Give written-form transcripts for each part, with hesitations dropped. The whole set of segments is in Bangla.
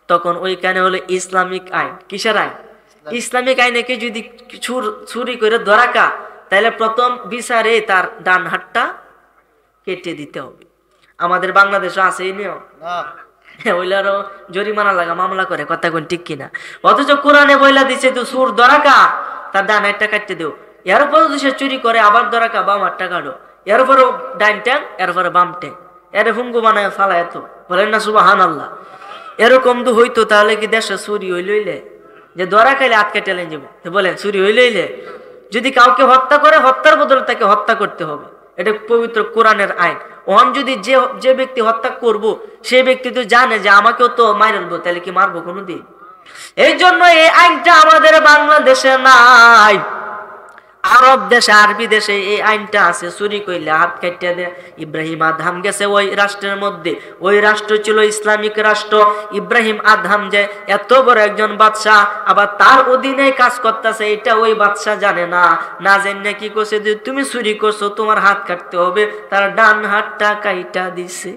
তখন ওইখানে হলো ইসলামিক আইন। কিসের আইন? ইসলামিক আইনে কি যদি চুরি করে ধরাকা, তাহলে প্রথম বিচারে তার ডান হাতটা কেটে দিতে হবে। আমাদের বাংলাদেশে আছে এই নিয়ম? ওইলারও জরিমানা লাগা মামলা করে, কথা কোন ঠিক কিনা? অথচ কোরআনে বইলা দিছে তো চুর ধরাকা তার ডান হাতটা কাটতে দেও। এরপর যদি সে চুরি করে আবার ধরাকা বাম হাতটা কাটো, এরপরও ডাইন ট্যাং, এরপরে বাম ট্যাং, এর হুঙ্গু বানায় ফালা এত, বলেন না সুবহানাল্লাহ। এরকম তো হইতো তাহলে কি দেশে চুরি হইলইলে যে ধরা খাইলে হাত কেটে লেন যাবো? বলেন চুরি হইলইলে যদি কাউকে হত্যা করে, হত্যার বদলে তাকে হত্যা করতে হবে। এটা পবিত্র কোরআনের আইন। ওহন যদি যে ব্যক্তি হত্যা করব, সেই ব্যক্তি তো জানে যে আমাকেও তো মারবো, তাহলে কি মারবো কোনোদিন? এই জন্য এই আইনটা আমাদের বাংলাদেশে নাই। আরব দেশে, আরবি দেশে এই আইনটা আছে, চুরি করলে হাত কাটিয়ে দেয়। ইব্রাহিম আদহাম গেছে ওই রাষ্ট্রের মধ্যে, ওই রাষ্ট্র ছিল ইসলামিক রাষ্ট্র। ইব্রাহিম আদহাম যে এত বড় একজন বাদশাহ, আবার তার অধীনে কাজ করতেছে, এটা ওই বাদশাহ জানে না। না জেনে কি করছে, যে তুমি চুরি করছো তোমার হাত কাটতে হবে, তার ডান হাতটা কাইটা দিছে।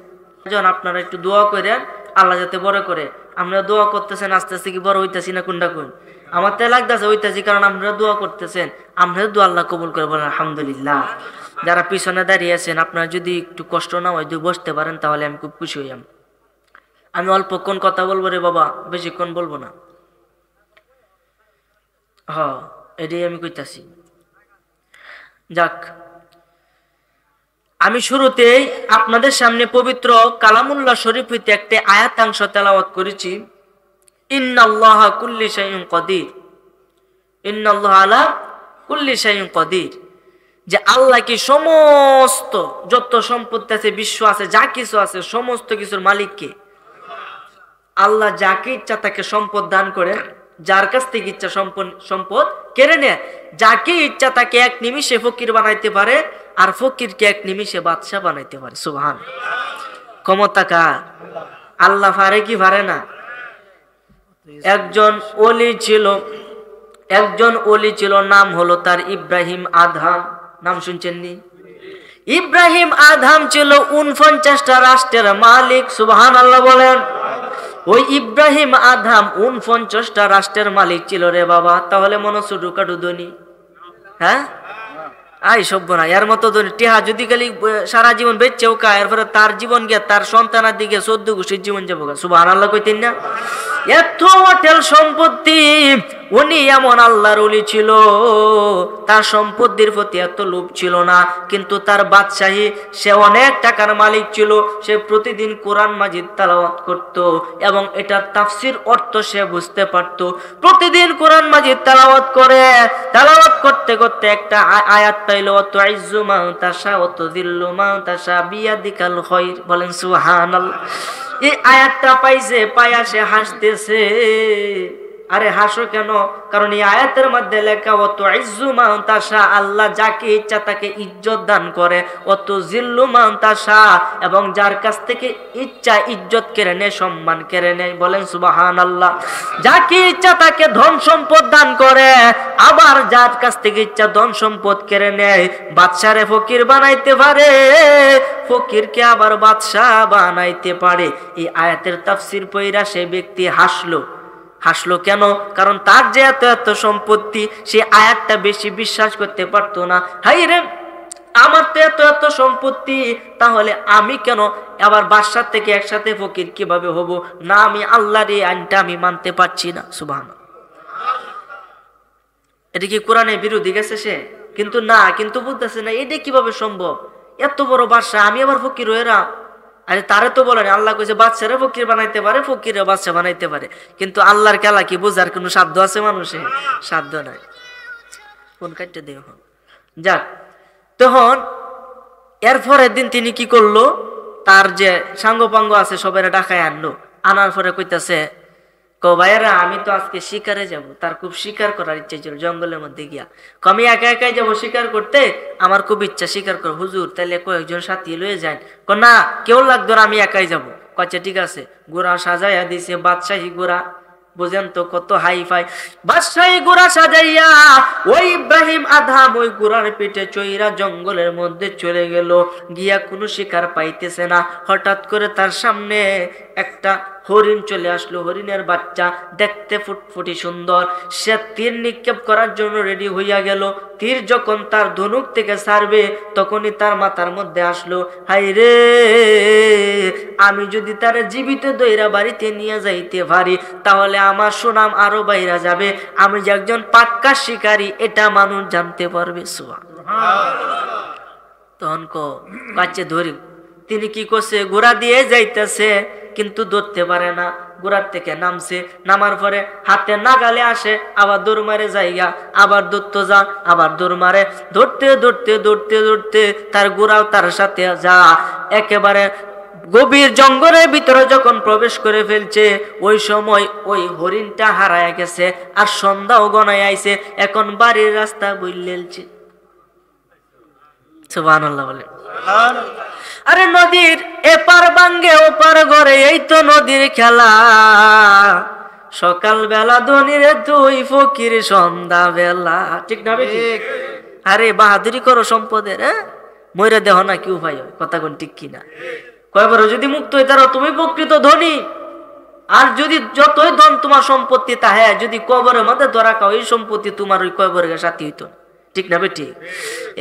আপনারা একটু দোয়া করেন আল্লাহ যাতে বড় করে। আমরা দোয়া করতেছেন, আস্তে আস্তে কি বড় হইতেছি না? কোনটা কোন? আমার তো লাগতেছে হইতেছি, কারণ আপনারা দোয়া করতেছেন। আমরা দোয়া আল্লাহ কবুল করে, বলেন আলহামদুলিল্লাহ। যারা পিছনে দাঁড়িয়ে আছেন, আপনারা যদি একটু কষ্ট না হয়, যদি বসতে পারেন, তাহলে আমি খুব খুশি হইলাম। আমি অল্পক্ষণ কথা বলবো রে বাবা, বেশিক্ষণ বলবো না। হ্যাঁ, এটাই আমি কইতাছি। যাক, আমি শুরুতেই আপনাদের সামনে পবিত্র কালামুল্লাহ শরীফ হইতে একটা আয়াতাংশ তেলাওয়াত করেছি। ইন্নাল্লাহা কুল্লি শাইইন কাদির, ইন্নাল্লাহা আলা কুল্লি শাইইন কাদির, যে আল্লাহ কি সমস্ত যত সম্পত্তি আছে, বিশ্ব আছে, যা কিছু আছে, সমস্ত কিছুর মালিক কে? আল্লাহ যাকে ইচ্ছা তাকে সম্পদ দান করে, যার কাছ থেকে ইচ্ছা সম্পদ কেড়ে নেয়। যাকে ইচ্ছা তাকে এক নিমিষে ফকির বানাইতে পারে, আর ফকিরকে এক নিমিষে বাদশা বানাইতে পারে। সুবহান। ক্ষমতা কার? আল্লাহ পারে কি পারে না? একজন ওলি ছিল, নাম হলো তার ইব্রাহিম আদহাম। নাম শুনছেন নি? ইব্রাহিম আদহাম ছিল 49টা রাষ্ট্রের মালিক। সুবহানাল্লাহ বলেন। ওই ইব্রাহিম আদহাম 49টা রাষ্ট্রের মালিক ছিল রে বাবা। তাহলে মনে ছোটখাটো ধনী? হ্যাঁ, আই সভ্য না। এর মতো ধনী টিহা যদি খালি সারা জীবন বেচছেও কা, এরপরে তার জীবন গিয়া তার সন্তানের দিকে 14 গোষ্ঠীর জীবন যাবো। সুবহানাল্লাহ কইতেন না? এত হোটেল সম্পত্তি, উনি এমন আল্লাহর ওলি ছিল, তার সম্পত্তির প্রতি এত লোভ ছিল না, কিন্তু তার বাদশাহী, সে অনেক টাকার মালিক ছিল। সে প্রতিদিন কোরআন মাজিদ তেলাওয়াত করত এবং এটার তাফসির অর্থ সে বুঝতে পারত। প্রতিদিন কোরআন মাজিদ তেলাওয়াত করতে করতে একটা আয়াত পাইল, তুইজ্জু মান তাশা ওয়া তুযিল্লু মান তাশা বিয়াদিকাল খায়র। বলেন সুবহানাল্লাহ। এই আয়াতটা পাইছে, পায়া সে হাসতেছে। আরে হাসো কেন? কারণ এই আয়াতের মধ্যে লেখা, ও তুইজ্জু মান তাশা, আল্লাহ যাকে ইচ্ছা তাকে ইজ্জত দান করে, ও তুযিল্লু মান তাশা, এবং যার কাছ থেকে ইচ্ছা ইজ্জত কেড়ে নেয়, সম্মান কেড়ে নেয়। বলেন সুবহানাল্লাহ। যাকে ইচ্ছা তাকে ধন সম্পদ দান করে, আবার যার কাছ থেকে ইচ্ছা ধন সম্পদ কেড়ে নেয়। বাদশারে ফকির বানাইতে পারে, ফকিরকে আবার বাদশাহ বানাইতে পারে। এই আয়াতের তাফসীর পড়া সে ব্যক্তি হাসলো কেন? কারণ তার যে এত এত সম্পত্তি, সে আয়াতটা বেশি বিশ্বাস করতে পারতো না। হাই রে, আমার তো এত এত সম্পত্তি, তাহলে আমি কেন আবার বাদশার থেকে একসাথে ফকির কিভাবে হব? না, আমি আল্লাহর এই আইনটা আমি মানতে পারছি না। সুবহানাল্লাহ। এটা কি কোরআনের বিরোধী গেছে সে? কিন্তু না, কিন্তু বুঝতেছে না এটা কিভাবে সম্ভব। এত বড় বাদশা, আমি আবার ফকির হয়ে রা? আরে তারে তো বলেন, আল্লাহ কইছে বাদশারে ফকির বানাইতে পারে, ফকিরে বাদশা বানাইতে পারে। কিন্তু আল্লাহর খেলা কি বোঝার কোনো সাধ্য আছে মানুষের? সাধ্য নাই। কোন কাটতে দেখ। যাক, তখন এরপরের দিন তিনি কি করলো, তার যে সাঙ্গপাঙ্গ আছে সবাই ডাকায় আনার পরে কইতাছে, ভাইয়েরা আমি তো আজকে শিকারে যাব। তার খুব শিকার করার ইচ্ছা ছিল, জঙ্গলের মধ্যে গিয়া। আমি একা একাই যাবো শিকার করতে, আমার খুব ইচ্ছা শিকার করো। হুজুর তাহলে কয়েকজন সাথী লয়ে যায়? না, কেউ লাগতো না, আমি একাই যাবো। কচ্ছে ঠিক আছে। গোড়া সাজাইয়া দিছে, বাদশাহী গোড়া, বুঝেন তো কত হাই ফাই। বাদশাহী গোড়া সাজাইয়া ওই ইব্রাহিম আদহাম ওই গোড়ার পিঠে চইরা জঙ্গলের মধ্যে চলে গেল। গিয়া কোনো শিকার পাইতেছে না। হঠাৎ করে তার সামনে একটা হরিণ চলে আসলো, হরিণের বাচ্চা দেখতে ফুটফুটি সুন্দর। সে তীর নিক্ষেপ করার জন্য রেডি হইয়া গেল। তীর যখন তার ধনুক থেকে ছাড়বে তখনই তার মাথার মধ্যে আসলো, হাই রে, আমি যদি তার জীবিত দইরা বাড়িতে নিয়ে যাইতে পারি তাহলে আমার সুনাম আরো বাইরা যাবে, আমি যে একজন পাক্কা শিকারী এটা মানুষ জানতে পারবে। তখন কাছে ধরি, তিনি কি করছে, ঘোড়া দিয়ে যাইতেছে কিন্তু ধরতে পারে না। ঘোড়ার থেকে নামছে, নামার পরে হাতে নাগালে আসে, আবার দৌড় মারে জায়গা, আবার ধরতে যা, আবার দৌড় মারে, ধরতে ধরতে ধরতে ধরতে তার ঘোড়াও তার সাথে যা একেবারে গভীর জঙ্গলের ভিতরে যখন প্রবেশ করে ফেলছে ওই সময় ওই হরিণটা হারায় গেছে আর সন্ধ্যাও গনায় আইছে। এখন বাড়ির রাস্তা বইলেছে। সুবহানাল্লাহ বলে। আরে নদীর এপার ভাঙ্গে ওপার ঘরে, এই তো নদীর খেলা। সকাল বেলা ধনীর তুই ফকির সন্ধ্যা বেলা, ঠিক না ঠিক? আরে বাহাদুরি করো সম্পদের, হ্যাঁ ময়রা দেহ না কি উপায় হয়, কথা কোন ঠিক কিনা? কয়বার যদি মুক্ত হই তারা তুমি প্রকৃত ধনী। আর যদি যতই ধন তোমার সম্পত্তি তা হ্যাঁ যদি কবরের মধ্যে ধরা খাও এই সম্পত্তি তোমার ওই কবরের সাথী হইতো, ঠিক না বেটি?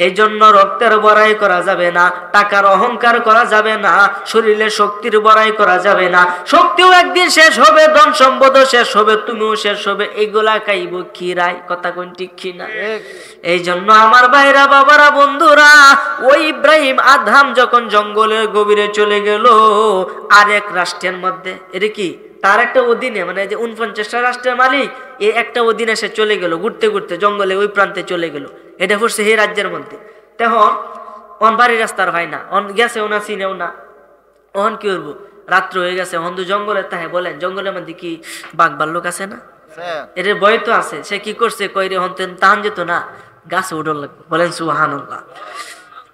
এই জন্য রক্তের বড়াই করা যাবে না, টাকার অহংকার করা যাবে না, শরীরে শক্তির বড়াই করা যাবে না। শক্তিও একদিন শেষ হবে, ধন সম্পদও শেষ হবে, তুমিও শেষ হবে, এইগুলা খাইব কি রায়, কথা কোন ঠিক কি না? এই জন্য আমার ভাইরা, বাবারা, বন্ধুরা, ওই ইব্রাহিম আদহাম যখন জঙ্গলের গভীরে চলে গেল আরেক রাষ্ট্রের মধ্যে, এটা কি তার একটা অধীনে, মানে যে 49টা রাষ্ট্রের মালিক, এই একটা অধীনে সে চলে গেল, ঘুরতে ঘুরতে জঙ্গলে ওই প্রান্তে চলে গেল। এটা পড়ছে এই রাজ্যের মধ্যে। তখন অন বাড়ির রাস্তার ভাই না, অন গেছেও না, চিনেও না। অন কি করবো, রাত্র হয়ে গেছে, হন্দু জঙ্গলে তাহে বলেন জঙ্গলের মধ্যে কি বাঘ ভাল্লুক আছে না? এর ভয় তো আছে। সে কি করছে, কইরে হন্তেন তাহান যেত না, গাছে উঠল লাগবে, বলেন সুবহানাল্লাহ।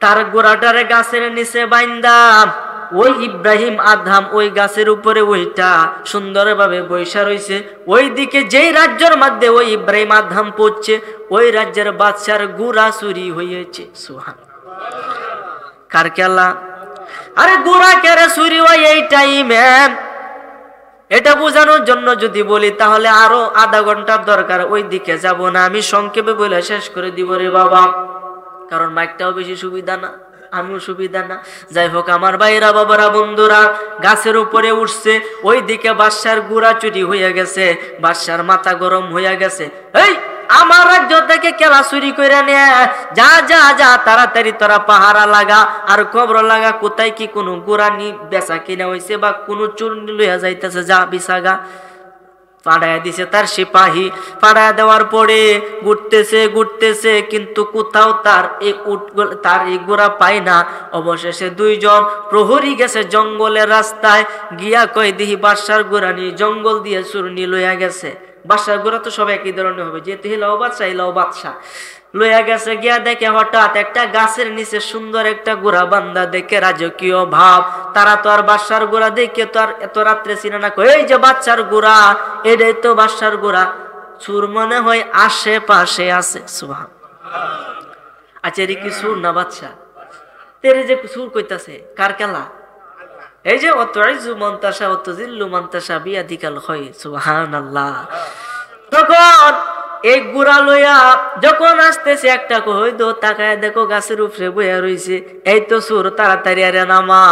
তার গোড়াটারে গাছের নিচে বাইন্দা ওই ইব্রাহিম আদহাম ওই গাছের উপরে ওইটা সুন্দরভাবে বৈশা রইছে। ওই দিকে যেই রাজ্যের মধ্যে ওই ইব্রাহিম আদহাম পড়ছে ওই রাজ্যের বাদশার গুড়া চুরি হয়েছে। সুবহান কার খেলা? আরে গুড়া কেরে চুরি হয় এই টাইমে? এটা বোঝানোর জন্য যদি বলি তাহলে আরো আধা ঘন্টার দরকার, ওই দিকে যাব না, আমি সংক্ষেপে বলে শেষ করে দিব রে বাবা, কারণ মাইকটাও বেশি সুবিধা না, আমিও সুবিধা না। যাই হোক আমার ভাইরা, বাবারা, বন্ধুরা, গাছের উপরে উঠছে, ওই দিকে বাদশার গুড়া চুরি হয়ে গেছে, বাদশার মাথা গরম হয়ে গেছে। এই আমার রাজ্য থেকে কেলা চুরি করে নে, যা যা যা তাড়াতাড়ি তোরা পাহারা লাগা আর খবর লাগা কোথায় কি কোনো গুড়া নি বেচা কিনা হয়েছে বা কোনো চুর লইয়া যাইতেছে, যা বিছাগা। পাড়ায় দিছে তার সিপাহী, পাড়ায় দেওয়ার পরে ঘুরতেছে ঘুরতেছে কিন্তু কোথাও তার এই গোড়া পায় না। অবশেষে দুইজন প্রহরী গেছে জঙ্গলের রাস্তায়, গিয়া কয় দিহি বাদশার গোড়া নিয়ে জঙ্গল দিয়ে চুরনি লইয়া গেছে। বাদশার গোড়া তো সব একই ধরনের হবে, যেহেতু হিলাও বাদশা হিলাও বাদশা। লইয়া গেছে, গিয়া দেখে হঠাৎ একটা গাছের নিচে সুন্দর একটা গোড়া বান্ধা, দেখে রাজকীয় ভাব। তারা তো আর বাদশার গোড়া দেখে তো আর এত রাত্রে চিনে না, এই যে বাদশার গোড়া, এটাই তো বাদশার গোড়া। চুর মনে হয় আশেপাশে আছে। সুবহান। আচ্ছা এর কি চুর না বাদশা? তেরে যে চুর কইতাছে কার খেলা? এই যে অতইজু মন্তাসা অতজিল্লু মন্তাসা বিয়াদিকাল খায়র। সুবহানাল্লাহ। তখন এই গুড়া লইয়া যখন আসতেছে একটা কই দো তাকায় দেখো গাছের উপরে বইয়া রইছে। এই তো সুর, তাড়াতাড়ি আরে নামা।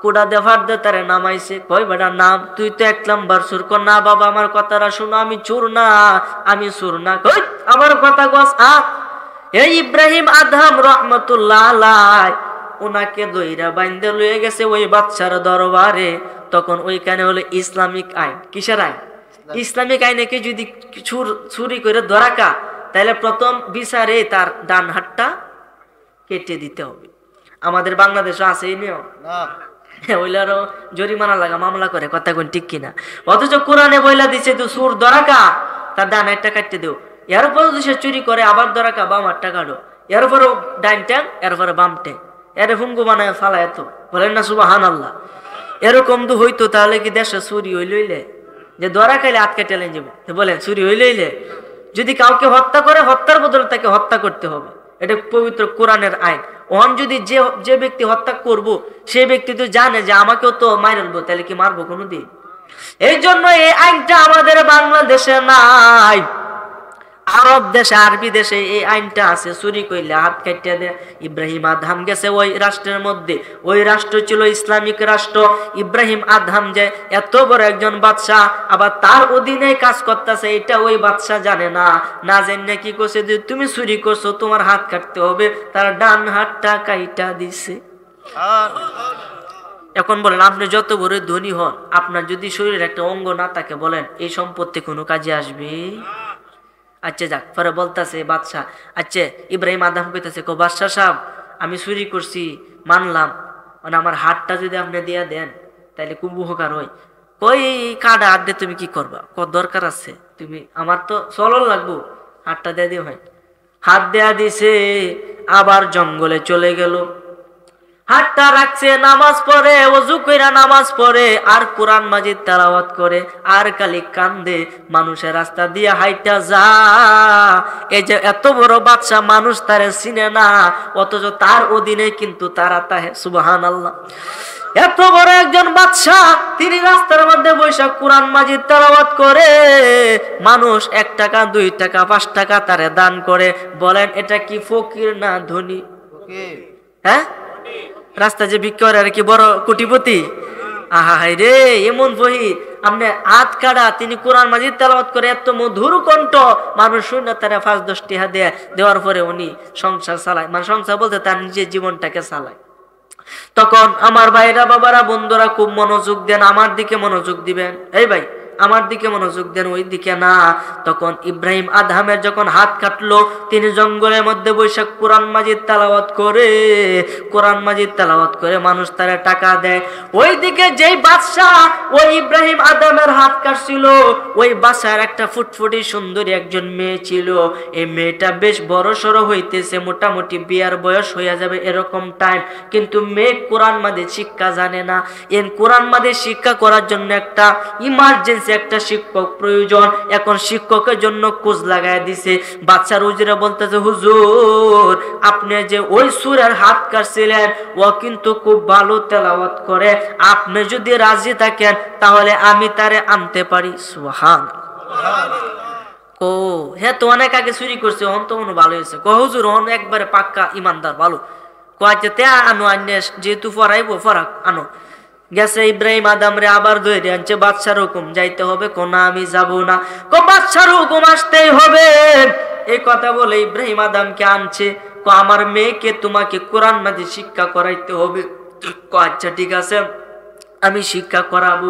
কুড়া দেফার দে তারে নামাইছে। কই বেটা নাম, তুই তো 1 নাম্বার চোর। কর না বাবা আমার কথাটা শোনো, আমি চোর না, আমি চোর না। কই আমার কথা কস? এই ইব্রাহিম আদহাম রহমতুল্লাহ আলাইহি ওনাকে দইরা বাইন্দা লয়ে গেছে ওই বাদশার দরবারে। তখন ওইখানে হলো ইসলামিক আইন। কিসের আইন? ইসলামিক আইনে কি যদি চুরি করে ধরাকা তাহলে প্রথম বিচারে তার ডান হাতটা কেটে দিতে হবে। আমাদের বাংলাদেশে আছে এই নিয়ম না, ওইলারও জরিমানা লাগা মামলা করে, কথা কোন ঠিক কিনা? অথচ কোরআনে বইলা দিছে তো চুর ধরাকা তার ডান হাতটা কাটতে দেও। এরপর যদি সে চুরি করে আবার ধরাকা বাম হাতটা কাটো, এরপরও ডাইন ট্যাং, এরপরে বাম ট্যাং, এর হুঙ্গু বানায় ফালা। এত বলেন না সুবহানাল্লাহ। এরকম তো হইতো তাহলে কি দেশে চুরি হইলইলে যে ধরা খাইলে হাত কেটে লেন যাবো? বলেন চুরি হইলইলে যদি কাউকে হত্যা করে হত্যার বদলে তাকে হত্যা করতে হবে, এটা পবিত্র কোরআনের আইন। ওখান যদি যে ব্যক্তি হত্যা করবো সেই ব্যক্তি তো জানে যে আমাকেও তো মারবো, তাহলে কি মারবো কোনোদিন? এই জন্য এই আইনটা আমাদের বাংলাদেশে নাই, আরব দেশে, আরবি দেশে এই আইনটা আছে, চুরি করলে হাত কাটিয়ে দেয়। ইব্রাহিম আদহাম গেছে ওই রাষ্ট্রের মধ্যে, ওই রাষ্ট্র ছিল ইসলামিক রাষ্ট্র। ইব্রাহিম আদহাম যে এত বড় একজন বাদশাহ, আবার তার অধীনে কাজ করতেছে, এটা ওই বাদশাহ জানে না। না জেনে কি করছে, তুমি চুরি করছো তোমার হাত কাটতে হবে, তার ডান হাতটা কাইটা দিছে। এখন বলেন, আপনি যত বড় ধনী হন, আপনার যদি শরীরের একটা অঙ্গ না থাকে, বলেন এই সম্পত্তি কোনো কাজে আসবে? আচ্ছা যাক, পরে বলতেছে বাদশাহ, আচ্ছা ইব্রাহিম আদম কইতেছে, বাদশাহ সাহেব আমি চুরি করছি মানলাম, মানে আমার হাতটা যদি আপনি দিয়ে দেন তাহলে খুব উপকার হয়। কই কাটা হাত দিয়ে তুমি কি করবা? দরকার আছে, তুমি আমার তো চলন লাগবো, হাতটা দিয়ে দিয়ে হয়। হাত দেয়া দিছে, আবার জঙ্গলে চলে গেল। হাতটা রাখছে, নামাজ পড়ে, ওযু কইরা নামাজ পড়ে, আর কোরআন মাজিদ তেলাওয়াত করে, আর খালি কান্দে। মানুষের রাস্তা দিয়ে হাইটা যা, এই যে এত বড় বাদশা, মানুষ তারে চিনে না, অথচ তার অধীনে কিন্তু তারা তাহে। সুবহানাল্লাহ। এত বড় একজন বাদশা, তিনি রাস্তার মধ্যে বসে কোরআন মাজিদ তেলাওয়াত করে, মানুষ 1 টাকা 2 টাকা 5 টাকা তারে দান করে। বলেন এটা কি ফকির না ধনী? হ্যাঁ, রাস্তা যে ভিক্ষা করে আর কি বড় কোটিপতি? আহা রে, এমন ফকির আপনি হাত কাটা, তিনি কোরআন মাজিদ তেলাওয়াত করে, এত মধুর কণ্ঠ, মানুষ শূন্য তারা 5-10 টাকা দেওয়ার পরে উনি সংসার চালায়, মানে সংসার বলতে তার নিজের জীবনটাকে চালায়। তখন আমার ভাইরা, বাবারা, বন্ধুরা খুব মনোযোগ দেন, আমার দিকে মনোযোগ দিবেন। এই ভাই আমার দিকে মনোযোগ দেন, ওই দিকে না। তখন ইব্রাহিম আদহামের যখন হাত কাটলো, তিনি জঙ্গলের মধ্যে বসে কোরআন মাজিদ তেলাওয়াত করে, কোরআন মাজিদ তেলাওয়াত করে মানুষ তারা টাকা দেয়। ওইদিকে যেই বাদশা ওই ইব্রাহিম আদহামের হাত কাটছিল, ওই বাদশার একটা ফুটফুটি সুন্দরী একজন মেয়ে ছিল। এই মেয়েটা বেশ বড় সড়ো হইতেছে, মোটামুটি বিয়ার বয়স হইয়া যাবে এরকম টাইম, কিন্তু মেয়ে কোরআন মাজিদ শিক্ষা জানে না। এর কোরআন মাজিদ শিক্ষা করার জন্য একটা ইমার্জেন্সি একটা শিক্ষক প্রয়োজন। এখন শিক্ষকের জন্য খোঁজ লাগায় দিছে। বাচ্চার হুজুরে বলতেছে, হুজুর আপনি যে ওই সূরার হাত কাটছিলেন, ও কিন্তু খুব ভালো তেলাওয়াত করে, আপনি যদি রাজি থাকেন তাহলে আমি তারে আনতে পারি। সুবহানাল্লাহ। ও হ্যাঁ, তো অনেক আগে চুরি করছে, হন তো মনে ভালো হয়েছে। হুজুর হন একবারে পাক্কা ইমানদার, ভালো। কয়েছে তে আনো, আনে যেহেতু ফরাইবো ফরাক আনো। গেছে ইব্রাহিম আদম রে আবার ধরে আনছে, বাদশার হুকুম যাইতে হবে। কোনা আমি যাব না, বাদশার হুকুম আসতেই হবে। এই কথা বলে ইব্রাহিম আদমকে আনছে, আমার মেয়েকে তোমাকে কোরআন মাজিদ শিক্ষা করাইতে হবে। আচ্ছা ঠিক আছে, আমি শিক্ষা করাবো।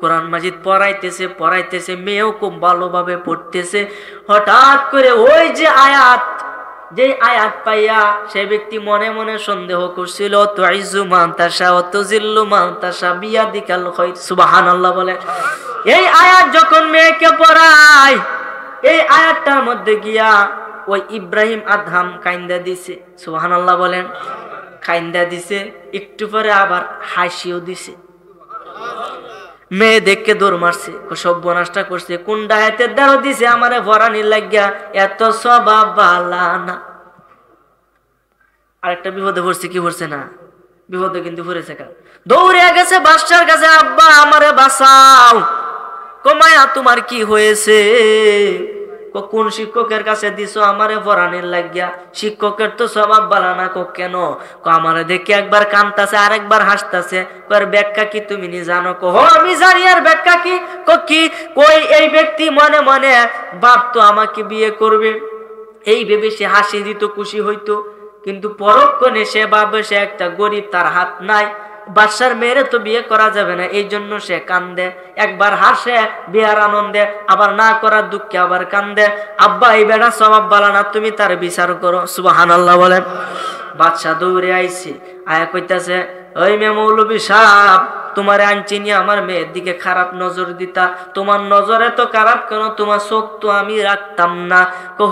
কোরআন মাজিদ পড়াইতেছে, মেয়েও খুব ভালোভাবে পড়তেছে। হঠাৎ করে ওই যে আয়াত পাইয়া সে ব্যক্তি মনে মনে সন্দেহ করছিল, তুইজ্জু মান তাশা ওয়া তুযিল্লু মান তাশা বিয়াদিকাল খায়র। সুবহানাল্লাহ বলে। এই আয়াত যখন মেয়েকে পড়ায়, এই আয়াতটার মধ্যে গিয়া ওই ইব্রাহিম আদহাম কাইন্দা দিছে। সুবহানাল্লাহ বলেন। কাইন্দা দিছে, একটু পরে আবার হাসিও দিছে। মেয়ে দেখকে দৌড় মারছে, সর্বনাশটা করছে, কোন ডায়াতের দ্বারা দিছে আমারে ভরানি লাগিয়া, এত স্বভাব ভালো না। আরেকটা বিপদে পড়ছে, কি পড়ছে না, বিপদে কিন্তু পড়েছে। দৌড়ে গেছে বাদশার কাছে, আব্বা আমারে বাঁচাও। মায়া তোমার কি হয়েছে? কোন শিক্ষকের কাছে দিছো আমারে ভরানির লাগিয়া? শিক্ষকের তো স্বভাব ভালো না। কেন? আমারে দেখে একবার কাঁদতাছে, আরেকবার হাসতাছে। ব্যাখ্যা কি তুমি নি জানো? আমি জানি। আর ব্যাখ্যা কি? কই এই ব্যক্তি মনে মনে ভাবতো আমাকে বিয়ে করবে, এই ভেবে সে হাসি দিত, খুশি হইতো, কিন্তু পরক্ষণে সে ভাবে সে একটা গরিব, তার হাত নাই, বাদশার মেয়েরে তো বিয়ে করা যাবে না, এই জন্য সে কান্দে। একবার হাসে বিয়ার আনন্দে, আবার না করার দুঃখে আবার কান্দে। আব্বা এই বেটা স্বভাব ভালো না, তুমি তার বিচার করো। সুবহানাল্লাহ বলেন। বাদশা দৌড়ে আইছে, আয়া কইতাছে, ওই মেয়ে মৌলবী সাহেব, তোমার আনছি নিয়ে আমার মেয়ের দিকে খারাপ নজর দিতা, তোমার নজরে তো খারাপ কেন? তোমার চোখ তো আমি রাখতাম না।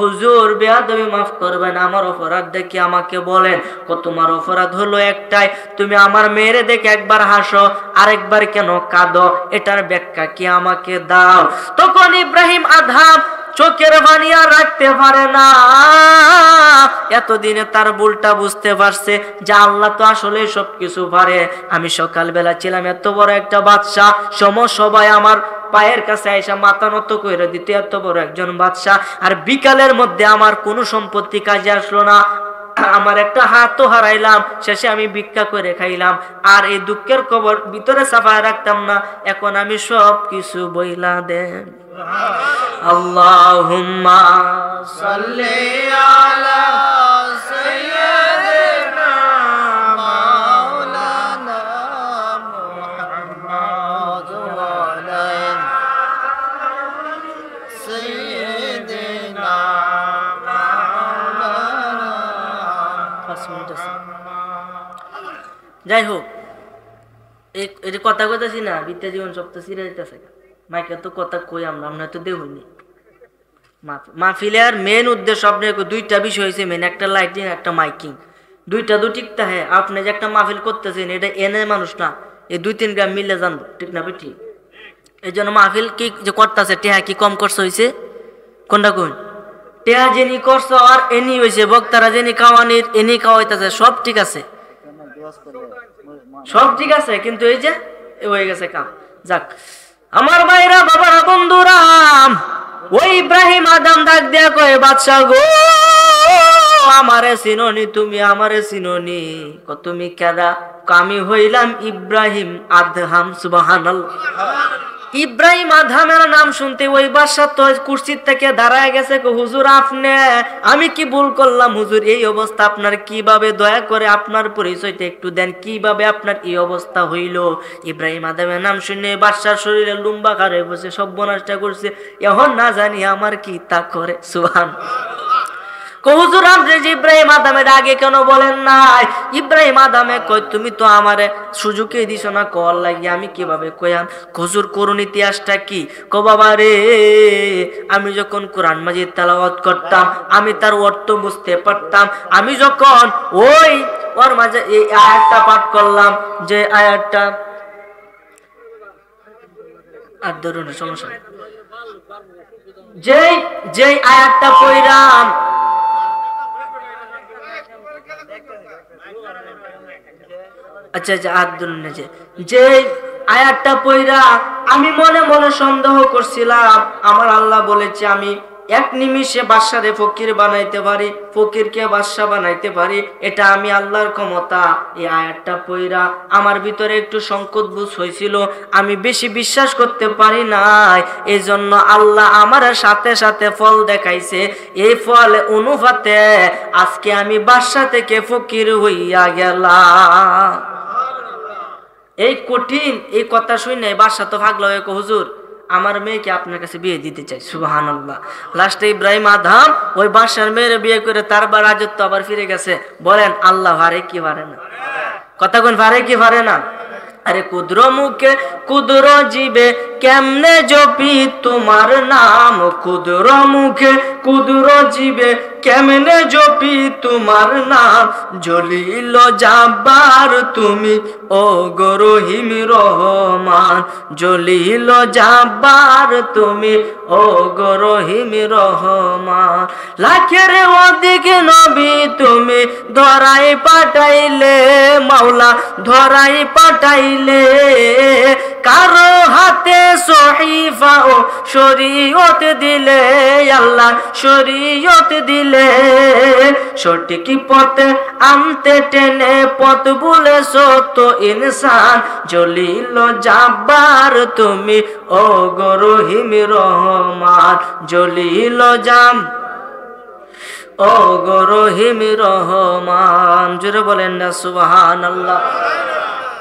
হুজুর বেয়াদবি মাফ করবেন, আমার অপরাধ দেখি আমাকে বলেন। তোমার অপরাধ হলো একটাই, তুমি আমার মেয়েরে দেখে একবার হাসো, আরেকবার কেন কাঁদো? এটার ব্যাখ্যা কি আমাকে দাও। তখন ইব্রাহিম আদহাম চোখের পানি আর রাখতে পারে না। এতদিনে তার ভুলটা বুঝতে পারছে যে আল্লাহ তো আসলে সবকিছু পারে। আমি সকালবেলা ছিলাম এত বড় একটা বাদশা, সবাই আমার পায়ের কাছে আইসা মাথা নত করে দিতে, এত বড় একজন বাদশা, আর বিকালের মধ্যে আমার কোনো সম্পত্তি কাজে আসলো না, আমার একটা হাতও হারাইলাম, শেষে আমি ভিক্ষা করে খাইলাম, আর এই দুঃখের কবর ভিতরে সাফায় রাখতাম না, এখন আমি সব কিছু বইলা দেন। আল্লাহুম্মা সাল্লি আলা সাইয়্যিদিনা মাওলানা মুহাম্মদ ওয়া আলা সাইয়্যিদিনা মাওলানা। যাই হোক, এই কথা কইতাছি না, বিদ্যা জীবন সপ্তাহ সিরে যাইতেছে মাইকে তো কথা কই আমরা তো দেখুনি। মাহফিলের মেন উদ্দেশ্য আপনার দুইটা বিষয় হয়েছে মেন, একটা লাইটিং একটা মাইকিং, দুইটা ঠিকতা হ্যাঁ। আপনি যে একটা মাহফিল করতেছেন এটা এনে মানুষ না, এই 2-3 গ্রাম মিলে জানবো, ঠিক না বেটি? এই জন্য মাহফিল কি যে করতেছে, টেহা কি কম খরচ হয়েছে? কোনটা কোন টেহা জেনি করছো আর এনি হয়েছে, বক্তারা জেনি খাওয়ানির এনি খাওয়াইতেছে, সব ঠিক আছে, সব ঠিক আছে, কিন্তু এই যে হয়ে গেছে কাম। যাক আমার ভাইরা, বাবারা, বন্ধুরা, ওই ইব্রাহিম আদম ডাক দেয়া কয়, বাদশা গো আমারে চিনোনি, তুমি আমারে চিনোনি? তুমি কেডা? আমি হইলাম ইব্রাহিম আদহাম। সুবহানাল্লাহ। ইব্রাহিম আদহামের নাম শুনতে ওই বাদশা তো কুরসি থেকে দাঁড়ায় গেছে, হুজুর আপনি, আমি কি ভুল করলাম হুজুর? এই অবস্থা আপনার কিভাবে? দয়া করে আপনার পরিচয়টা একটু দেন, কিভাবে আপনার এই অবস্থা হইল? ইব্রাহিম আদমের নাম শুনে বাদশার শরীরে লুম্বা কারে বসে সর্বনাশটা করছে, এখন না জানি আমার কি তা করে। সুবহানাল্লাহ। হুজুর আপনি যে ইব্রাহিম আদমের আগে কেন বলেন নাই? ইব্রাহিম আদমে কই তুমি তো আমারে সুযোগই দিছ না কল লাগি, আমি কিভাবে কইয়াম? হুজুর করুন ইতিহাসটা কি? কো বাবা রে, আমি যখন কোরআন মাজিদ তেলাওয়াত করতাম আমি তার অর্থ বুঝতে পারতাম। আমি যখন ওই ওর মাঝে এই আয়াতটা পাঠ করলাম, যে আয়াতটা আর ধরুন সমস্যা, যেই আয়াতটা পড়লাম, আচ্ছা যে আয়াতটা পড়া আমি মনে মনে সন্দেহ করছিলাম, আমার আল্লাহ বলেছে আমি এক নিমিষে বাদশারে ফকির বানাইতে পারি, ফকিরকে বাদশা বানাইতে পারি, এটা আমি আল্লাহর ক্ষমতা। এই আয়াতটা পড়া আমার ভিতরে একটু সংকট বোধ হয়েছিল, আমি বেশি বিশ্বাস করতে পারি নাই, এই জন্য আল্লাহ আমার সাথে সাথে ফল দেখাইছে। এই ফল অনুপাতে আজকে আমি বাদশা থেকে ফকির হইয়া গেলাম। এই কঠিন এই কথা শুনে বাদশা তো ভাগলো, হুজুর আমার মেয়েকে আপনার কাছে বিয়ে দিতে চাই। সুবহানাল্লাহ। লাস্টে ইব্রাহিম আদম ওই বাদশার মেয়ের বিয়ে করে তার রাজত্ব আবার ফিরে গেছে। বলেন আল্লাহ পারে কি পারে না? কথা কোন পারে কি পারে না? আরে কুদর মুখে কুদর জীবে কেমনে জপি তোমার নাম, কুদর মুখে কুদর জীবে কেমনে জপি তোমার নাম, জলিল জাব্বার তুমি ও গো রহিম রহমান, জলিল জাব্বার তুমি ও গো রহিম রহমান। লাখের অধিক নবী তুমি ধরাই পাঠাইলে, মাওলা ধরাই পাঠাইলে, কারো হাতে সহিফা ও শরীয়ত দিলে, আল্লাহ শরীয়ত দিলে, সঠিক পথে আনতে টেনে পথ ভুলে সত ইনসান, জলিল জাব্বার তুমি ও গো রহিম রহমান, জলিল জাম ও গো রহিম রহমান। জোরে বলেন না সুবহানাল্লাহ।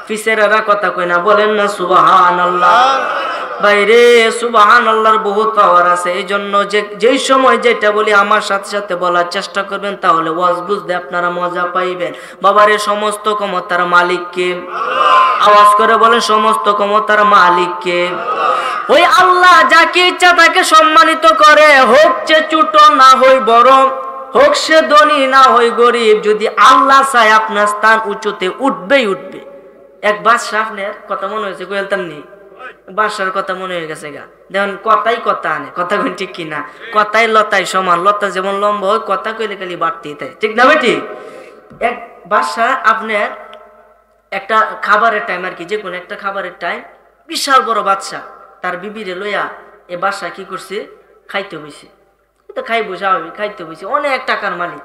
ফিসেরারা কথা কই না, বলেন না সুবহানাল্লাহ। বাইরে সুবহানাল্লাহর বহুত পাওয়ার আছে। এই জন্য যেই সময় যেটা বলি আমার সাথে সাথে বলার চেষ্টা করবেন, তাহলে ওয়াজ বুঝতে আপনারা মজা পাইবেন। বাবারে সমস্ত ক্ষমতার মালিক কে? আওয়াজ করে বলেন, সমস্ত ক্ষমতার মালিক কে? ওই আল্লাহ যাকে ইচ্ছা তাকে সম্মানিত করে, হোক সে ছোট না হই বড়, হোক সে ধনী না হই গরিব, যদি আল্লাহ চায় আপনার স্থান উঁচুতে উঠবেই উঠবে। এক বাদশা, আপনার কথা মনে হয়েছে কইতাম নি, বাদশার কথা মনে হয়ে গেছে গা, দেখুন কথাই কথা আনে, কথা কোন ঠিক কিনা, কথাই লতাই সমান, লতা যেমন লম্বা হয় কথা কইলে খালি বাড়তেই তাই, ঠিক না বেটি? এক বাদশা আপনার একটা খাবারের টাইম আর কি, যে কোনো একটা খাবারের টাইম, বিশাল বড় বাদশা তার বিবিরে লইয়া এ বাদশা কি করছে, খাইতে বসে, তো খাইবো স্বাভাবিক, খাইতে বসে, অনেক টাকার মালিক।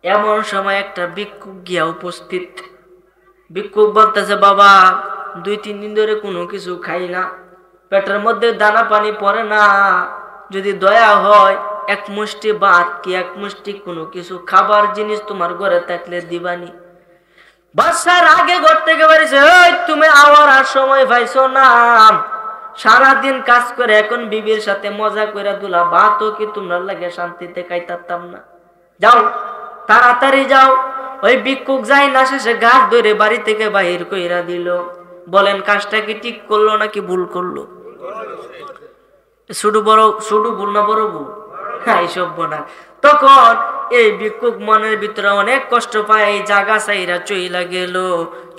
এমন সময় একটা ভিক্ষুক গিয়া উপস্থিত। ভিক্ষুক বলতেছে, বাবা 2-3 দিন ধরে কোনো কিছু খাই না, পেটের মধ্যে দানা পানি পড়ে না, যদি দয়া হয় এক মুষ্টি ভাত কি এক মুষ্টি কোনো কিছু খাবার জিনিস তোমার ঘরে থাকলে দিবানি। বাদশার আগে ঘর থেকে বাড়িছে, তুমি আওয়ার আর সময় পাইছো না, সারাদিন কাজ করে এখন বিবির সাথে মজা করে দুলা ভাতও কি তোমরা লাগে শান্তিতে খাইতাম না, যাও তাড়াতাড়ি যাও। ওই ভিক্ষুক যাই না শেষে গাছ ধরে বাড়ি থেকে বাহির কইরা দিল। বলেন কাজটা কি ঠিক করলো নাকি ভুল করলো? শুধু ভুল না বড় ভুল? হ্যাঁ, এইসব বোনা। তখন এই ভিক্ষুক মনের ভিতরে অনেক কষ্ট পায়, এই জায়গা চাইরা চইলা গেল।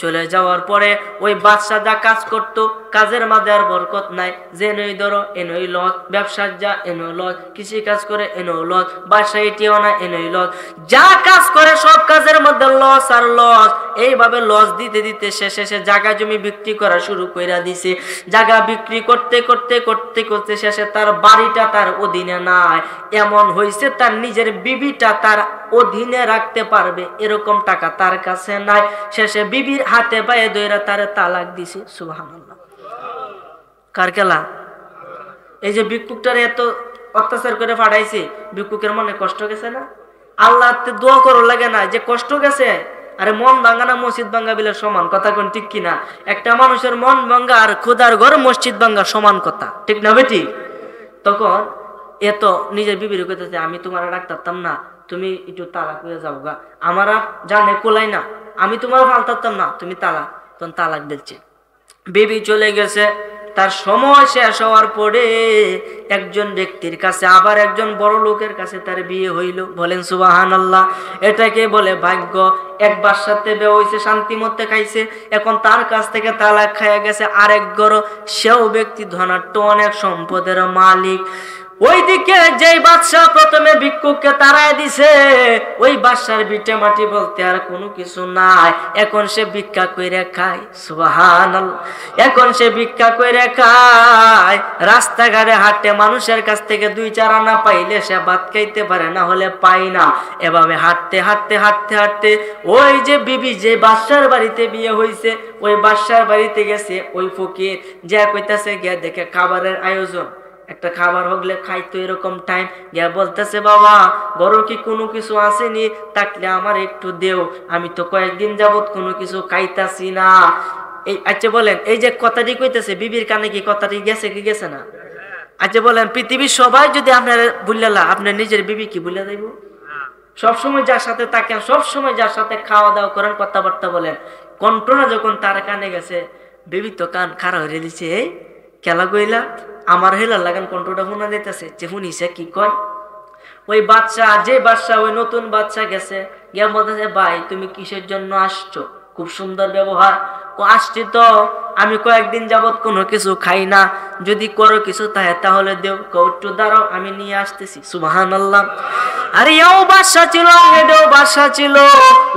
চলে যাওয়ার পরে ওই বাদশা যা কাজ করতো, কাজের মাঝে আর বরকত নাই, যে নই ধরো এনই লস, ব্যবসার যা এনো লস, কৃষি কাজ করে এনো লস, বাসা এটিও না এনই লস, যা কাজ করে সব কাজের মধ্যে লস আর লস। এইভাবে লস দিতে দিতে শেষে সে জায়গা জমি বিক্রি করা শুরু কইরা দিছে। জায়গা বিক্রি করতে করতে করতে করতে শেষে তার বাড়িটা তার অধীনে নাই, এমন হয়েছে তার নিজের বিবিটা তার অধীনে রাখতে পারবে এরকম টাকা তার কাছে নাই। শেষে বিবির হাতে পায়ে ধইরা তারে তালাক দিছে। সুবহানাল্লাহ। কার খেলা? এই যে ভিক্ষুকটারে এত অত্যাচার করে ফাড়াইছে, ভিক্ষুকের মনে কষ্ট গেছে না? আল্লাহ দোয়া করো লাগে না যে কষ্ট গেছে? আরে মন ভাঙ্গা না মসজিদ ভাঙ্গা বিলে সমান, কথা কোন ঠিক কিনা? একটা মানুষের মন ভাঙ্গা আর খোদার ঘর মসজিদ ভাঙ্গা সমান কথা, ঠিক না বেটি? তখন এত নিজের বিবির কইতেছে, আমি তোমার রাখতাম না, তুমি একটু তালাক হয়ে যাও গা, আমার আর জানে কোলাই না, আমি তোমার ফালতাম না, তুমি তালাক। তখন তালাক দিচ্ছে। বিবি চলে গেছে। তার সময় শেষ হওয়ার পরে একজন ব্যক্তির কাছে, আবার একজন বড় লোকের কাছে তার বিয়ে হইল। বলেন সুবহানাল্লাহ। এটাকে বলে ভাগ্য। একবার সাথে বিয়ে হইছে, শান্তি মতে খাইছে, এখন তার কাছ থেকে তালাক খাইয়া গেছে আরেক গড়, সেও ব্যক্তি ধনাঢ্য, অনেক সম্পদের মালিক। ওইদিকে যেই বাদশাহ প্রথমে ভিক্ষুককে তাড়ায় দিছে, ওই বাদশার ভিটে মাটি বলতে আর কোনো কিছু নাই, এখন সে ভিক্ষা কইরা খায়। সুবহানাল্লাহ। এখন সে ভিক্ষা কইরা খায়, রাস্তাঘাটে হাঁটে, মানুষের কাছ থেকে 2-4 আনা পাইলে সে ভাত খাইতে পারে, না হলে পাই না। এভাবে হাঁটতে হাঁটতে হাঁটতে হাঁটতে ওই যে বিবি যে বাদশার বাড়িতে বিয়ে হইছে, ওই বাদশার বাড়িতে গেছে। ওই ফকির যা কইতাছে, গিয়া দেখে খাবারের আয়োজন, একটা খাবার হগলে খাইতো এরকম টাইম, গিয়া বলতেছে, বাবা গরু কি কোনো কিছু আসেনি, থাকলে আমার একটু দেও, আমি তো কয়েকদিন যাবত কোনো কিছু খাইতাছি না। এই আচ্ছা বলেন, এই যে কথাটি কইতেছে বিবির কানে কি কথাটি গেছে কি গেছে না? আচ্ছা বলেন, পৃথিবীর সবাই যদি আপনার বুঝলা, আপনার নিজের বিবি কি বুঝলা যাইব? সবসময় যার সাথে তাকেন, সবসময় যার সাথে খাওয়া দাওয়া করেন, কথাবার্তা বলেন, কণ্ঠনা যখন তার কানে গেছে, বিবি তো কান খারাপ হয়ে দিচ্ছে, এই খেলা কইলা আমার হেলার লাগান কণ্ঠটা শোনা যেতেছে, যে শুনিছে কি কয়। ওই বাচ্চা, যে বাচ্চা ওই নতুন বাচ্চা গেছে, গিয়া বলতেছে, ভাই তুমি কিসের জন্য আসছো? খুব সুন্দর ব্যবহার। আসছি তো আমি কয়েকদিন যাবত কোনো কিছু খাই না, যদি করো কিছু তাহলে দেও, একটু দাঁড়াও আমি নিয়ে আসতেছি। সুবহানাল্লাহ। আরে এও বাদশা ছিল, এটাও বাদশা ছিল।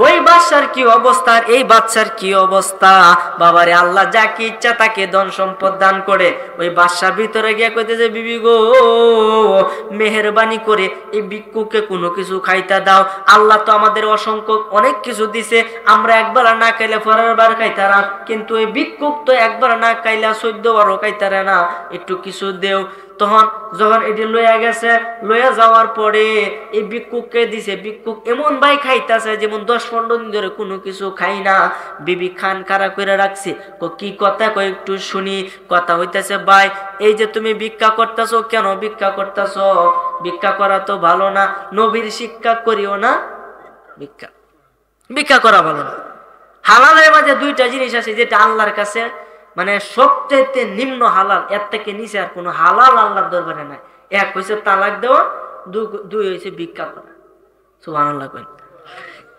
ওই বাদশার কি অবস্থা, এই বাদশার কি অবস্থা! বাবারে, আল্লাহ যাকে ইচ্ছা তাকে ধন সম্পদ দান করে। ওই বাদশার ভিতরে গিয়ে কইতেছে, বিবি গো মেহেরবানি করে এই ভিক্ষুককে কোনো কিছু খাইতে দাও, আল্লাহ তো আমাদের অসংখ্য অনেক কিছু দিছে, আমরা একবার না খাইলে পরের বার খাইতারাম, কিন্তু এই ভিক্ষুক তো একবার না খাইলে 14 বারও খাইতারে না, একটু কিছু দেও। তখন যখন এটি লইয়া গেছে, লইয়া যাওয়ার পরে এই ভিক্ষুককে দিছে। ভিক্ষুক এমন ভাই খাইতেছে যেমন 10-15 দিন ধরে কোনো কিছু খাই না। বিবি খান খাড়া করে রাখছে। কি কথা কই একটু শুনি। কথা হইতেছে, ভাই এই যে তুমি ভিক্ষা করতেছো, কেন ভিক্ষা করতেছো? ভিক্ষা করা তো ভালো না, নবীর শিক্ষা করিও না ভিক্ষা করা ভালো না। হালালের মাঝে 2টা জিনিস আছে যেটা আল্লাহর কাছে মানে সবচেয়ে নিম্ন হালাল, এর থেকে নিচে আর কোনো হালাল আল্লাহর দরবারে নাই। এক হইছে তালাক দেওয়া, 2 হইছে ভিক্ষা করা। সুবহানাল্লাহ।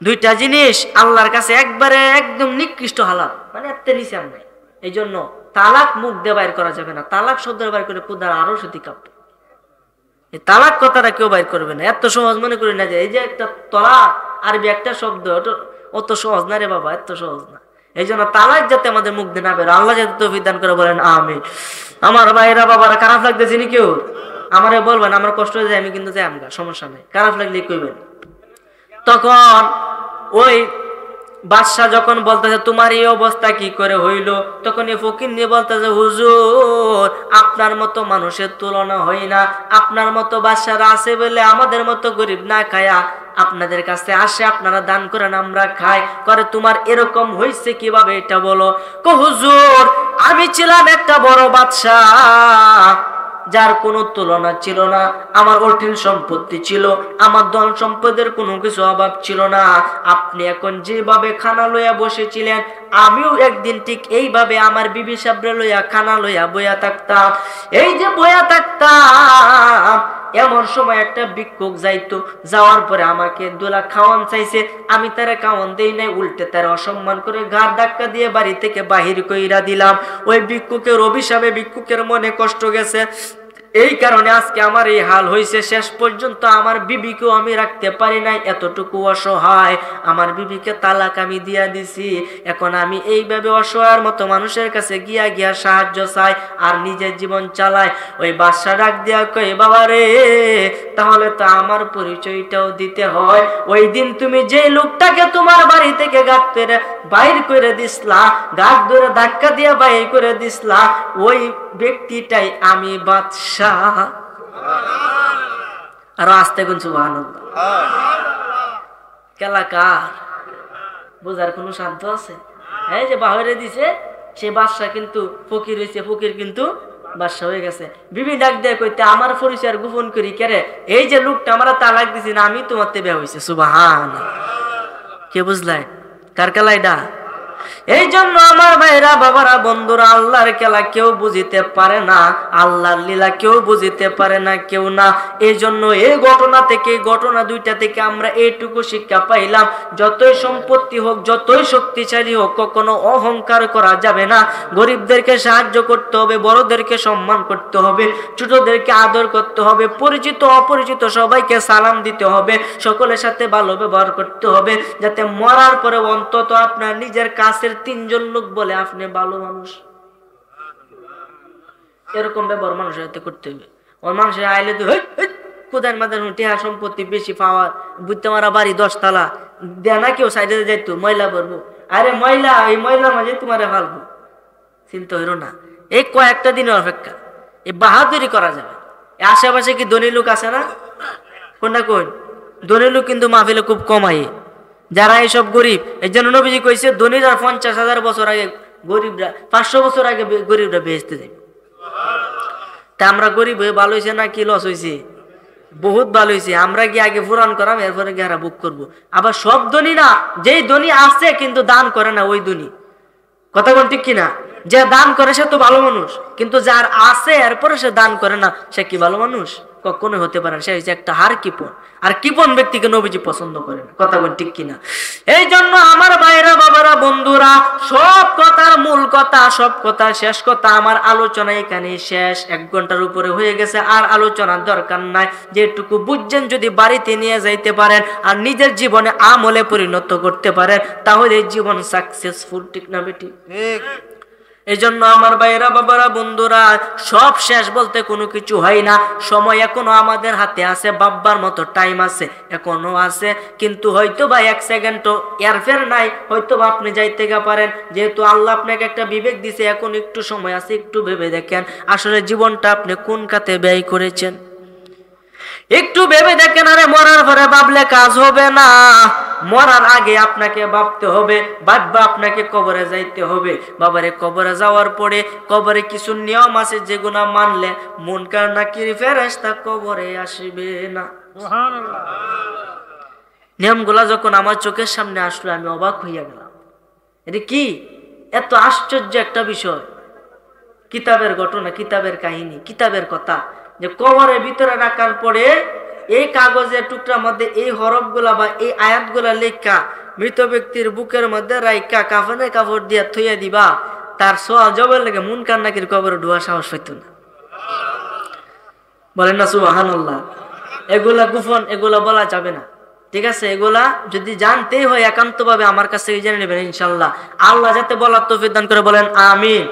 2টা জিনিস আল্লাহর কাছে একবারে একদম নিকৃষ্ট হালাল, মানে এর থেকে নিচে আর নাই। এই জন্য তালাক মুখ দিয়ে বাইর করা যাবে না, তালাক শব্দ বাইর করে কুদার আরো সত্যি কাঁপবে। এই তালাক কথাটা কেউ বাইর করবে না, এত সহজ মনে করি না যে এই যে একটা তলাক আরবি একটা শব্দ, অত সহজ না রে বাবা, এত সহজ না। এই জন্য তালাক যাতে আমাদের মুখ দিয়ে না বের, আল্লাহ যাতে তৌফিক দান করে বলেন আমিন। আমার ভাইরা বাবারা খারাপ লাগতেছে নি কেউ? আমারে বলবেন, আমার কষ্ট হয়ে যায়, আমি কিন্তু যাই আমগা, সমস্যা নাই, খারাপ লাগলে কইবেন। তখন ওই বাদশাহ যখন বলতেছে তোমার এই অবস্থা কি করে হইল, তখন এই ফকির নিয়ে বলতেছে হুজুর আপনার মতো মানুষের তুলনা হয় না, আপনার মতো বাদশারা আছে বলে আমাদের মতো গরিব না খায়া আপনাদের কাছে আসে, আপনারা দান করেন আমরা খাই। করে তোমার এরকম হয়েছে কিভাবে এটা বলো। হুজুর আমি ছিলাম একটা বড় বাদশাহ, যার কোনো তুলনা ছিল না, আমার অর্থিন সম্পত্তি ছিল, আমার ধন সম্পদের কোনো কিছু অভাব ছিল না। আপনি এখন যেভাবে খানা লইয়া বসেছিলেন, আমিও একদিন ঠিক এইভাবে আমার বিবি সাবরে লইয়া খানা লইয়া বইয়া থাকতাম। এই যে বইয়া থাকতাম, এমন সময় একটা ভিক্ষুক যাইতো, যাওয়ার পরে আমাকে দোলা খাওয়ান চাইছে, আমি তারে খাওয়ান দেই নাই, উল্টে তারা অসম্মান করে ঘাড় ধাক্কা দিয়ে বাড়ি থেকে বাহির কইরা দিলাম। ওই ভিক্ষুকের অভিশাপে ভিক্ষুকের মনে কষ্ট গেছে, এই কারণে আজকে আমার এই হাল হয়েছে। শেষ পর্যন্ত আমার বিবিকেও আমি রাখতে পারি নাই, এতটুকু অসহায়, আমার বিবিকে তালাক আমি দিয়া দিছি। এখন আমি এইভাবে অসহায়ের মতো মানুষের কাছে গিয়া গিয়া সাহায্য চাই আর নিজের জীবন চালাই। ওই বাদশা ডাক দিয়া কই বাবা রে, তাহলে তো আমার পরিচয়টাও দিতে হয়। ওই দিন তুমি যে লোকটাকে তোমার বাড়ি থেকে গাছ ধরে বাইর করে দিসলা, গাছ ধরে ধাক্কা দিয়া বাইর করে দিসলা, ওই ব্যক্তিটাই আমি বাদশা। আর আসতে কোন সুবহানাল্লাহ। কেলাকার বোঝার কোন সাধ্য আছে? এই যে বাহিরে দিছে সে বাদশা কিন্তু ফকির হয়েছে, ফকির কিন্তু বাদশা হয়ে গেছে। বিবি ডাক দিয়ে কইতে আমার পরিচয় গোপন করি কেরে, এই যে লোকটা আমরা তালাক দিছি না, আমি তোমার তে বিয়া হইছে। সুবহানাল্লাহ। কে বুঝলাই কার কেলাইডা? এই জন্য আমার ভাইরা বাবারা বন্ধুরা, আল্লাহর খেলা কেউ বুঝিতে পারে না, আল্লাহর লীলা কেউ বুঝিতে পারে না, কেউ না। এই জন্য এই ঘটনা থেকে, ঘটনা দুইটা থেকে আমরা এইটুকু শিক্ষা পাইলাম, যতই সম্পত্তি হোক, যতই শক্তিশালী হোক, কখনো অহংকার করা যাবে না। গরিবদেরকে সাহায্য করতে হবে, বড়দেরকে সম্মান করতে হবে, ছোটদেরকে আদর করতে হবে, পরিচিত অপরিচিত সবাইকে সালাম দিতে হবে, সকলের সাথে ভালো ব্যবহার করতে হবে, যাতে মরার পরে অন্তত আপনার নিজের কাছের তিনজন লোক বলে আপনি ভালো মানুষ। এরকম ব্যবহার মানুষের সাথে করতে হবে। ওর মানুষের আইলে তো কোথায় মাথায় টিহা সম্পত্তি বেশি পাওয়ার, বুঝতে মারা বাড়ি 10 তলা দেয় না, কেউ সাইডে যাইতো ময়লা ভরবো, আরে ময়লা, এই ময়লার মাঝে তোমার ফালবো, চিন্তা হইল না। এই কয়েকটা দিনের অপেক্ষা, এই বাহাদুরি করা যাবে। আশেপাশে কি ধনী লোক আছে না? কোনটা কোন ধনী লোক কিন্তু মাহফিলে খুব কমাই, যারা এইসব গরিব। এই জন্য নবীজি কইছে ধনীরা 50,000 বছর আগে, গরিবরা 500 বছর আগে গরিবরা বেহেশতে যাবে। তা আমরা গরিব হয়ে ভালো হয়েছে না কি লস হয়েছে? বহুত ভালো হয়েছে। আমরা গিয়ে আগে ফুরান করাম, এরপরে গিয়ে বুক করবো। আবার সব ধনী না, যেই ধনী আছে কিন্তু দান করে না ওই ধনী। কথা কোন ঠিক কিনা? যে দান করে সে তো ভালো মানুষ, কিন্তু যার আছে এরপরে সে দান করে না, সে কি ভালো মানুষ? কখনো হতে পারে না। সে হচ্ছে একটা হার কিপন, আর কিপন ব্যক্তিকে নবীজি পছন্দ করেন। কথা কোন ঠিক কিনা? এই জন্য আমার ভাইরা বাবারা বন্ধুরা, সব কথার মূল কথা, সব কথার শেষ কথা, আমার আলোচনা এখানে শেষ। 1 ঘন্টার উপরে হয়ে গেছে, আর আলোচনার দরকার নাই। যেটুকু বুঝছেন যদি বাড়িতে নিয়ে যাইতে পারেন আর নিজের জীবনে আমলে পরিণত করতে পারেন, তাহলে জীবন সাকসেসফুল। ঠিক না বেটি? ঠিক। এই জন্য আমার ভাইরা বাবারা বন্ধুরা, সব শেষ বলতে কোনো কিছু হয় না। সময় এখনো আমাদের হাতে আছে, বাব্বার মতো টাইম আছে, এখনো আছে। কিন্তু হয়তো বা 1 সেকেন্ডও এরফের নাই, হয়তো বা আপনি যাইতে পারেন। যেহেতু আল্লাহ আপনাকে একটা বিবেক দিছে, এখন একটু সময় আছে, একটু ভেবে দেখেন আসলে জীবনটা আপনি কোন খাতে ব্যয় করেছেন। একটু ভেবে দেখেন। আরে মরার পরে ভাবলে কাজ হবে না, মরার আগে আপনাকে ভাবতে হবে। ভাববা আপনাকে কবরে যাইতে হবে। বাবারে কবরে যাওয়ার পরে কবরে কিছু নিয়ম আছে, যেগুলো মানলে মুনকার নাকির ফেরেশতা কবরে আসবে না। সুবহানাল্লাহ। নিয়মগুলা যখন আমার চোখের সামনে আসলো, আমি অবাক হইয়া গেলাম। এটা কি এত আশ্চর্য একটা বিষয়! কিতাবের ঘটনা, কিতাবের কাহিনী, কিতাবের কথা, যে কবরের ভিতরে রাখার পরে এই কাগজের টুকরার মধ্যে এই হরফগুলা বা এই আয়াতগুলা লেখা মৃত ব্যক্তির বুকের মধ্যে রাইকা কাফনে কাপড় দিয়া থইয়া দিবা। তার সোয়াল জবাবের লেগে মুনকার নাকির কবরে ঢোয়া সাহস হইতো না। বলেন না সুবহানাল্লাহ। এগুলা গোপন, এগুলা বলা যাবে না, ঠিক আছে? এগুলা যদি জানতেই হয় একান্তভাবে আমার কাছ থেকে জেনে নেবেন ইনশাল্লাহ। আল্লাহ যাতে বলার তৌফিক দান করে, বলেন আমিন।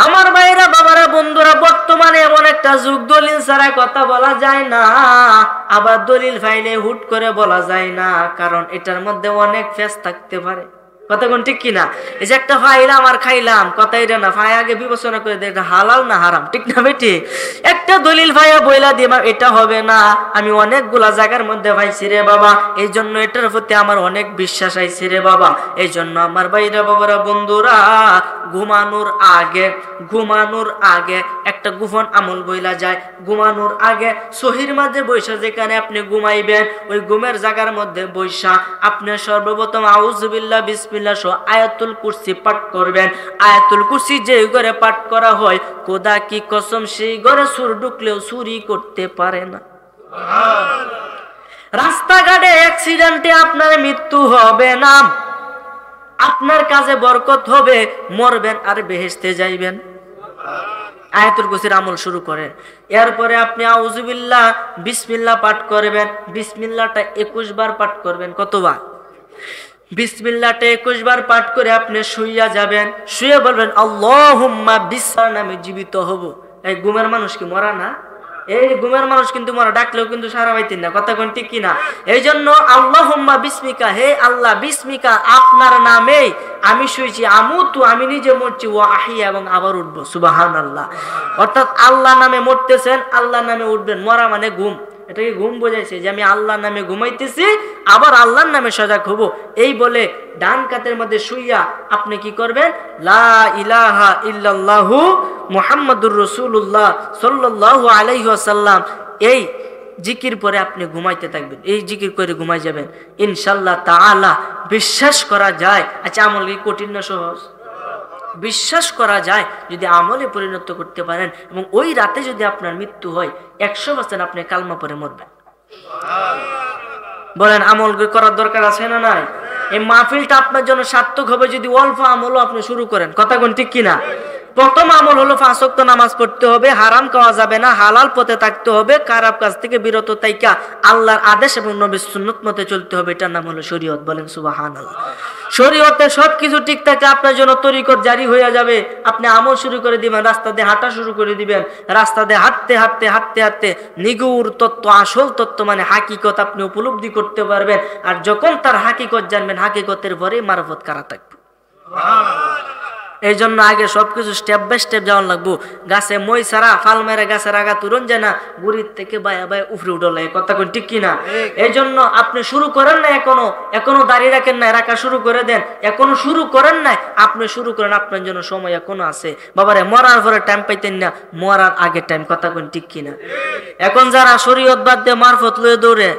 আমার ভাইরা, বাবারা, বন্ধুরা, বর্তমানে এমন একটা যুগ, দলিল ছাড়া কথা বলা যায় না, আবার দলিল ফাইলে হুট করে বলা যায় না, কারণ এটার মধ্যে অনেক ফেস থাকতে পারে। কথা কোন ঠিক কিনা? এই যে একটা ফাইল আমার খাইলাম, কথা এটা না, ফাই আগে বিবেচনা করে দেখ হালাল না হারাম, ঠিক না বেটি? একটা দলিল ফাইয়া বইলা দিবা এটা হবে না, আমি অনেকগুলা জায়গার মধ্যে পাইছি রে বাবা, এই জন্য এটার প্রতি আমার অনেক বিশ্বাস আইছে রে বাবা। এই জন্য আমার ভাইরা, বাবারা, বন্ধুরা, ঘুমানোর আগে একটা গোপন আমল বইলা যায়। ঘুমানোর আগে সহির মাঝে বৈশা যেখানে আপনি ঘুমাইবেন, ওই ঘুমের জায়গার মধ্যে বৈশা আপনি সর্বপ্রথম আউযুবিল্লাহ বিসমিল্লাহ সহ আয়াতুল কুরসি পাঠ করবেন। আয়াতুল কুরসি যে ঘরে পাঠ করা হয়, খোদা কি কসম, সেই ঘরে চোর ঢুকলেও চুরি করতে পারে না। রাস্তাঘাটে অ্যাক্সিডেন্টে আপনার মৃত্যু হবে না, আপনার কাজে বরকত হবে, মরবেন আর বেহেশতে যাইবেন। আয়াতুল কুরসির আমল শুরু করেন। এরপরে আপনি আউযুবিল্লাহ বিসমিল্লাহ পাঠ করবেন। বিসমিল্লাহটা 21 বার পাঠ করবেন। কতবার? বিসমিল্লাহটা 21 বার পাঠ করে আপনি শুইয়া যাবেন। শুয়ে বলবেন আল্লাহুম্মা বিসমিল্লাহ নামে জীবিত হব। এই ঘুমের মানুষ কি মরা না? এই ঘুমের মানুষ কিন্তু মরা, ডাকলেও কিন্তু সারা পাইতেন না। কথা কোন ঠিক কিনা? এই জন্য আল্লাহুম্মা বিসমিকা, হে আল্লাহ বিসমিকা, আপনার নামে আমি শুয়েছি, আমুতু, আমি নিজে মরছি, ওয়া আহিয়া, এবং আবার উঠবো। সুবহানাল্লাহ। অর্থাৎ আল্লাহ নামে মরতেছেন, আল্লাহ নামে উঠবেন। মরা মানে ঘুম, এটাকে ঘুম বোঝাইছে যে আমি আল্লাহর নামে ঘুমাইতেছি, আবার আল্লাহর নামে সজাগ হব। এই বলে ডান কাতের মধ্যে শুইয়া আপনি কি করবেন? লা ইলাহা ইল্লাল্লাহু মুহাম্মাদুর রাসূলুল্লাহ সাল্লাল্লাহু আলাইহি ওয়াসাল্লাম, এই জিকির পরে আপনি ঘুমাইতে থাকবেন। এই জিকির করে ঘুমাই যাবেন ইনশাআল্লাহ তাআলা। বিশ্বাস করা যায়, আচ্ছা আমল কি কঠিন না সহজ? বিশ্বাস করা যায় যদি আমলে পরিণত করতে পারেন, এবং ওই রাতে যদি আপনার মৃত্যু হয় 100% আপনি কালমা পড়ে মরবেন। বলেন আমল করার দরকার আছে না নাই? এই মাহফিলটা আপনার জন্য সার্থক হবে যদি অল্প আমলও আপনি শুরু করেন। কথা কোন ঠিক কিনা? প্রথম আমল হলো 5 ওয়াক্ত নামাজ পড়তে হবে, হারাম খাওয়া যাবে না, হালাল পথে থাকতে হবে, খারাপ কাজ থেকে বিরত থাইকা আল্লাহর আদেশ এবং নবীর সুন্নাত মতে চলতে হবে। এটার নাম হলো শরীয়ত। বলেন সুবহানাল্লাহ। শরীয়তে সবকিছু ঠিক থাকে, আপনার জন্য তরিকত জারি হয়ে যাবে। আপনি আমল শুরু করে দিবেন, রাস্তা দিয়ে হাঁটা শুরু করে দিবেন, রাস্তা দিয়ে হাঁটতে হাঁটতে হাঁটতে হাঁটতে নিগুড় তত্ত্ব, আসল তত্ত্ব মানে হাকিকত আপনি উপলব্ধি করতে পারবেন। আর যখন তার হাকিকত জানবেন, হাকিকতের পরে মারফত করা থাকবে। এই জন্য আগে সবকিছু স্টেপ বাই স্টেপ যাওয়ার লাগবো। গাছে মই ছাড়া ফাল মেরে গাছের আগা তুরন যায় না, গুড়ির থেকে বায়া বায়া উফরে উঠলে। কথা কোন ঠিক কিনা? এই জন্য আপনি শুরু করেন না, এখনো দাঁড়িয়ে রাখেন না, রাখা শুরু করে দেন। এখনো শুরু করেন না, আপনি শুরু করেন, আপনার জন্য সময় এখনো আছে। বাবারে মরার পরে টাইম পাইতেন না, মরার আগে টাইম। কথা কোন ঠিক কিনা? এখন যারা শরীয়ত বাদ দিয়ে মারফত লয়ে দৌড়ে,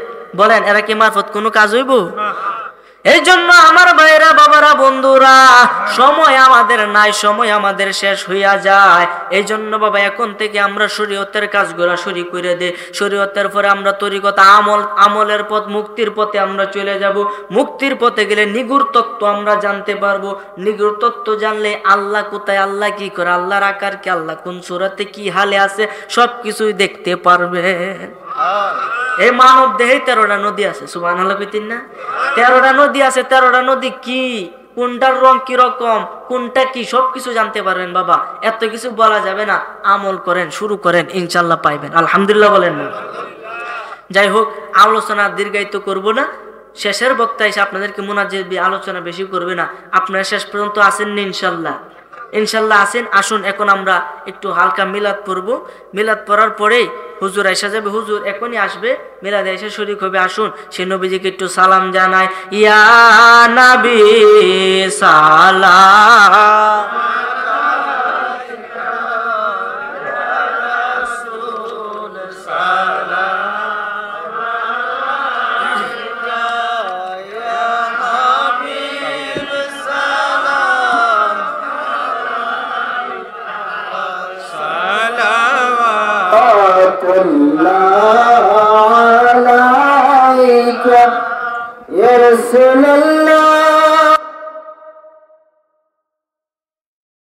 বলেন এরা কি মারফত কোনো কাজ হইব? এই জন্য আমার ভাইরা, বাবারা, বন্ধুরা, সময় আমাদের নাই, সময় আমাদের শেষ হইয়া যায়। এই জন্য বাবা এখন থেকে আমরা শরীয়তের কাজগুলো শুরু করে দেই। শরীয়তের পরে আমরা তরিকত আমলের পথ, মুক্তির পথে আমরা চলে যাব। মুক্তির পথে গেলে নিগুড় তত্ত্ব আমরা জানতে পারবো। নিগুড় তত্ত্ব জানলে আল্লাহ কোথায়, আল্লাহ কি করে, আল্লাহর আকার কি, আল্লাহ কোন সূরাতে কি হালে আছে, সবকিছুই দেখতে পারবেন। এই মানব দেহে 13টা নদী আছে। সুবহানাল্লাহ কইতেন না? 13টা নদী আছে। 13টা নদী কি, কোনটার রং কি রকম, কোনটা কি, সবকিছু জানতে পারবেন। বাবা এত কিছু বলা যাবে না, আমল করেন, শুরু করেন, ইনশাআল্লাহ পাইবেন। আলহামদুলিল্লাহ বলেন না? যাই হোক, আলোচনা দীর্ঘায়িত করব না। শেষের বক্তা এসে আপনাদেরকে মুনাজ্জিদ আলোচনা বেশি করবে না। আপনারা শেষ পর্যন্ত আসেন নি ইনশাআল্লাহ? ইনশাআল্লাহ আসেন। আসুন এখন আমরা একটু হালকা মিলাদ পড়বো। মিলাদ পড়ার পরেই হুজুর আইসা যাবে। হুজুর এখনই আসবে, মিলাদে এসে শরীক হবে। আসুন সে নবীজিকে একটু সালাম জানাই। ইয়া নবী সালাম, يا رسول الله